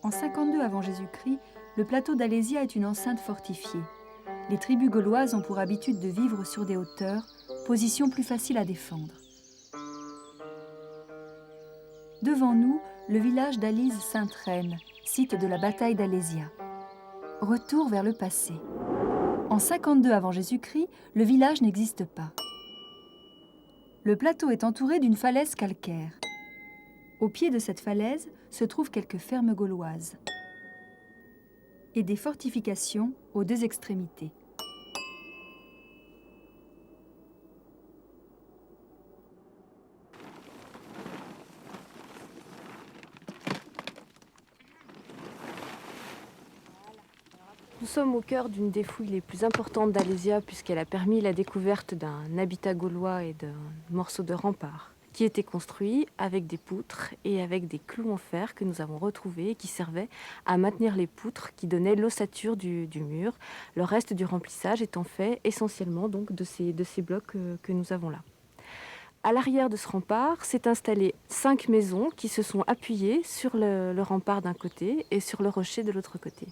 En 52 avant Jésus-Christ, le plateau d'Alésia est une enceinte fortifiée. Les tribus gauloises ont pour habitude de vivre sur des hauteurs, position plus facile à défendre. Devant nous, le village d'Alise-Sainte-Reine, site de la bataille d'Alésia. Retour vers le passé. En 52 avant Jésus-Christ, le village n'existe pas. Le plateau est entouré d'une falaise calcaire. Au pied de cette falaise se trouvent quelques fermes gauloises et des fortifications aux deux extrémités. Nous sommes au cœur d'une des fouilles les plus importantes d'Alésia puisqu'elle a permis la découverte d'un habitat gaulois et d'un morceau de rempart qui était construit avec des poutres et avec des clous en fer que nous avons retrouvés et qui servaient à maintenir les poutres qui donnaient l'ossature du mur, le reste du remplissage étant fait essentiellement donc de ces blocs que nous avons là. À l'arrière de ce rempart s'est installé 5 maisons qui se sont appuyées sur le rempart d'un côté et sur le rocher de l'autre côté.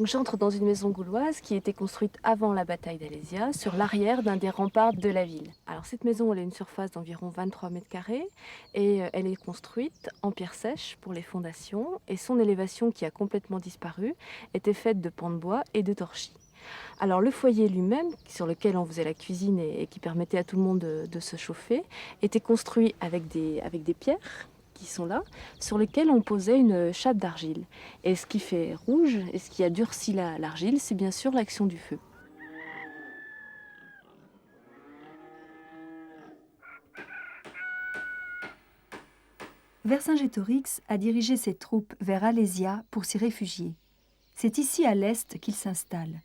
J'entre dans une maison gauloise qui était construite avant la bataille d'Alésia, sur l'arrière d'un des remparts de la ville. Alors cette maison, elle a une surface d'environ 23 mètres carrés et elle est construite en pierre sèche pour les fondations et son élévation qui a complètement disparu était faite de pans de bois et de torchis. Alors le foyer lui-même, sur lequel on faisait la cuisine et qui permettait à tout le monde de se chauffer, était construit avec des pierres qui sont là, sur lesquels on posait une chape d'argile. Et ce qui fait rouge, et ce qui a durci l'argile, c'est bien sûr l'action du feu. Vercingétorix a dirigé ses troupes vers Alésia pour s'y réfugier. C'est ici à l'est qu'il s'installe.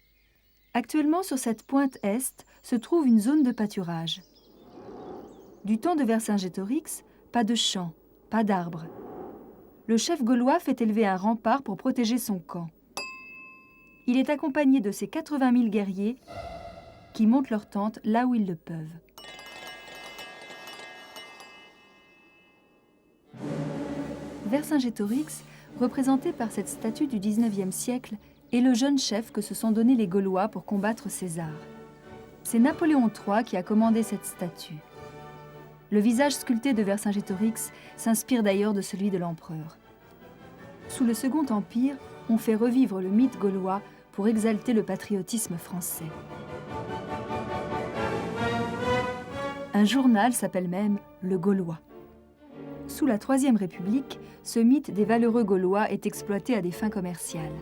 Actuellement, sur cette pointe est, se trouve une zone de pâturage. Du temps de Vercingétorix, pas de champs, pas d'arbres. Le chef gaulois fait élever un rempart pour protéger son camp. Il est accompagné de ses 80 000 guerriers qui montent leur tente là où ils le peuvent. Vercingétorix, représenté par cette statue du XIXe siècle, est le jeune chef que se sont donnés les Gaulois pour combattre César. C'est Napoléon III qui a commandé cette statue. Le visage sculpté de Vercingétorix s'inspire d'ailleurs de celui de l'empereur. Sous le Second Empire, on fait revivre le mythe gaulois pour exalter le patriotisme français. Un journal s'appelle même Le Gaulois. Sous la Troisième République, ce mythe des valeureux Gaulois est exploité à des fins commerciales.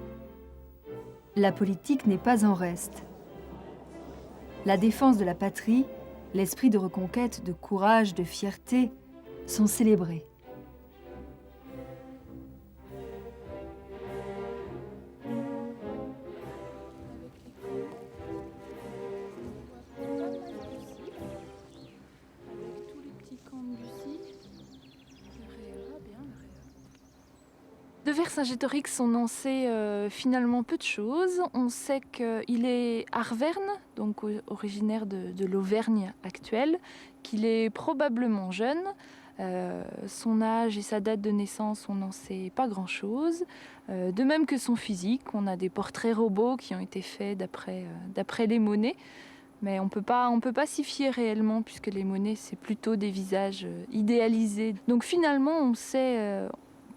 La politique n'est pas en reste. La défense de la patrie, l'esprit de reconquête, de courage, de fierté sont célébrés. De Vercingétorix, on en sait finalement peu de choses. On sait qu'il est arverne, donc originaire de l'Auvergne actuelle, qu'il est probablement jeune. Son âge et sa date de naissance, on n'en sait pas grand-chose. De même que son physique, on a des portraits robots qui ont été faits d'après les monnaies. Mais on peut pas s'y fier réellement puisque les monnaies, c'est plutôt des visages idéalisés. Donc finalement, on sait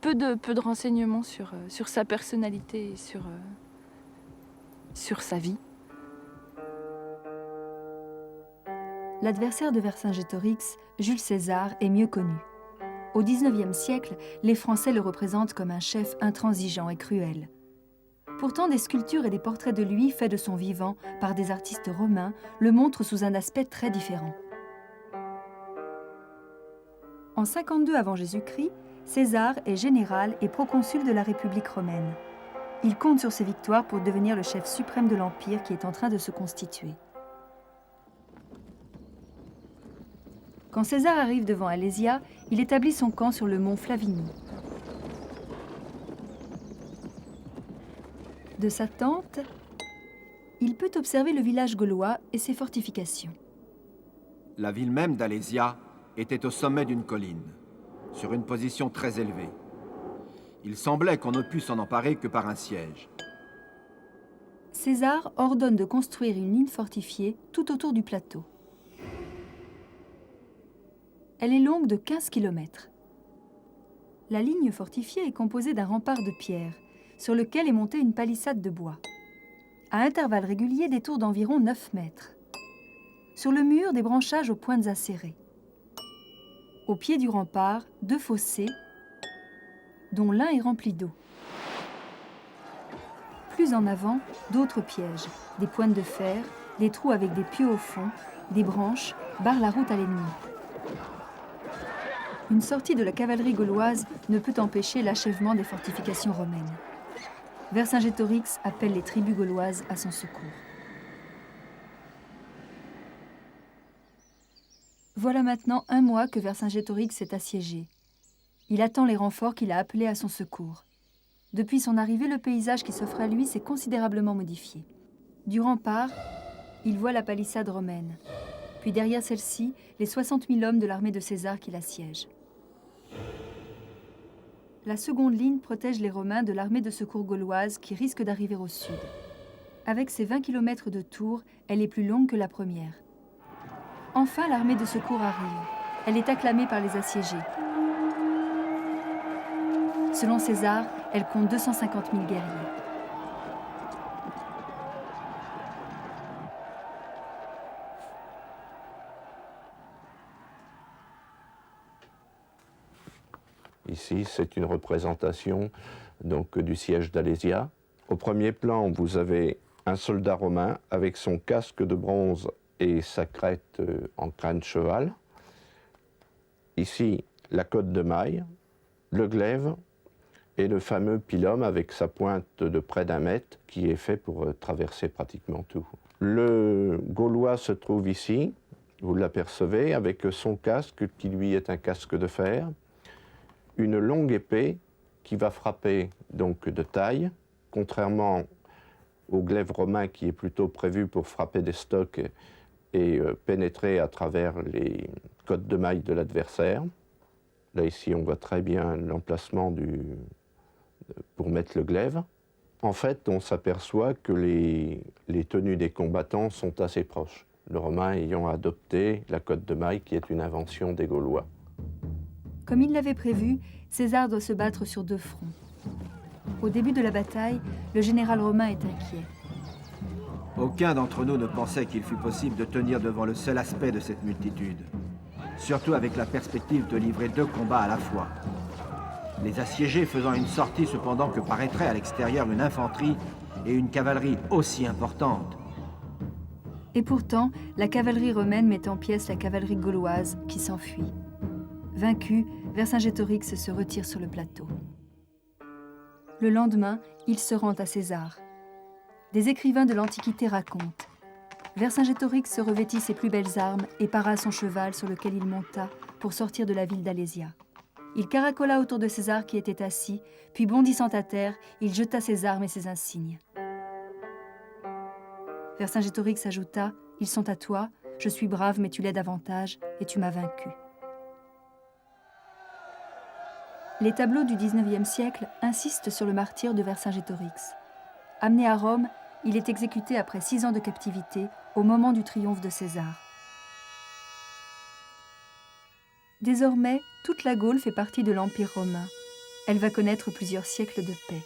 peu de renseignements sur sa personnalité et sur sa vie. L'adversaire de Vercingétorix, Jules César, est mieux connu. Au XIXe siècle, les Français le représentent comme un chef intransigeant et cruel. Pourtant, des sculptures et des portraits de lui, faits de son vivant par des artistes romains, le montrent sous un aspect très différent. En 52 avant Jésus-Christ, César est général et proconsul de la République romaine. Il compte sur ses victoires pour devenir le chef suprême de l'Empire qui est en train de se constituer. Quand César arrive devant Alésia, il établit son camp sur le mont Flavigny. De sa tente, il peut observer le village gaulois et ses fortifications. La ville même d'Alésia était au sommet d'une colline, sur une position très élevée. Il semblait qu'on ne pût s'en emparer que par un siège. César ordonne de construire une ligne fortifiée tout autour du plateau. Elle est longue de 15 km. La ligne fortifiée est composée d'un rempart de pierre, sur lequel est montée une palissade de bois. À intervalles réguliers, des tours d'environ 9 mètres. Sur le mur, des branchages aux pointes acérées. Au pied du rempart, 2 fossés, dont l'un est rempli d'eau. Plus en avant, d'autres pièges, des pointes de fer, des trous avec des pieux au fond, des branches barrent la route à l'ennemi. Une sortie de la cavalerie gauloise ne peut empêcher l'achèvement des fortifications romaines. Vercingétorix appelle les tribus gauloises à son secours. Voilà maintenant 1 mois que Vercingétorix est assiégé. Il attend les renforts qu'il a appelés à son secours. Depuis son arrivée, le paysage qui s'offre à lui s'est considérablement modifié. Du rempart, il voit la palissade romaine. Puis derrière celle-ci, les 60 000 hommes de l'armée de César qui l'assiègent. La seconde ligne protège les Romains de l'armée de secours gauloise qui risque d'arriver au sud. Avec ses 20 km de tour, elle est plus longue que la première. Enfin, l'armée de secours arrive. Elle est acclamée par les assiégés. Selon César, elle compte 250 000 guerriers. Ici, c'est une représentation donc, du siège d'Alésia. Au premier plan, vous avez un soldat romain avec son casque de bronze et sa crête en crâne de cheval. Ici, la côte de maille, le glaive et le fameux pilum avec sa pointe de près d'1 mètre qui est fait pour traverser pratiquement tout. Le Gaulois se trouve ici, vous l'apercevez, avec son casque qui lui est un casque de fer, une longue épée qui va frapper donc de taille, contrairement au glaive romain qui est plutôt prévu pour frapper des stocks et pénétrer à travers les côtes de mailles de l'adversaire. Là ici on voit très bien l'emplacement pour mettre le glaive. En fait, on s'aperçoit que les tenues des combattants sont assez proches, le romain ayant adopté la côte de maille qui est une invention des Gaulois. Comme il l'avait prévu, César doit se battre sur 2 fronts. Au début de la bataille, le général romain est inquiet. Aucun d'entre nous ne pensait qu'il fût possible de tenir devant le seul aspect de cette multitude, surtout avec la perspective de livrer 2 combats à la fois. Les assiégés faisant une sortie cependant que paraîtrait à l'extérieur une infanterie et une cavalerie aussi importante. Et pourtant, la cavalerie romaine met en pièces la cavalerie gauloise qui s'enfuit. Vaincu, Vercingétorix se retire sur le plateau. Le lendemain, il se rend à César. Des écrivains de l'Antiquité racontent. Vercingétorix se revêtit ses plus belles armes et para son cheval sur lequel il monta pour sortir de la ville d'Alésia. Il caracola autour de César qui était assis, puis bondissant à terre, il jeta ses armes et ses insignes. Vercingétorix ajouta « Ils sont à toi, je suis brave mais tu l'es davantage et tu m'as vaincu ». Les tableaux du XIXe siècle insistent sur le martyre de Vercingétorix. Amené à Rome, il est exécuté après 6 ans de captivité au moment du triomphe de César. Désormais, toute la Gaule fait partie de l'Empire romain. Elle va connaître plusieurs siècles de paix.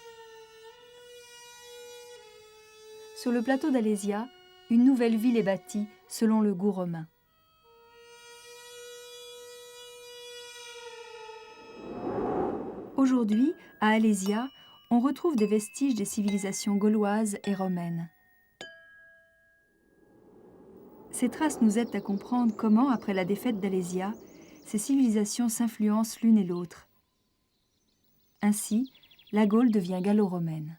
Sur le plateau d'Alésia, une nouvelle ville est bâtie selon le goût romain. Aujourd'hui, à Alésia, on retrouve des vestiges des civilisations gauloises et romaines. Ces traces nous aident à comprendre comment, après la défaite d'Alésia, ces civilisations s'influencent l'une et l'autre. Ainsi, la Gaule devient gallo-romaine.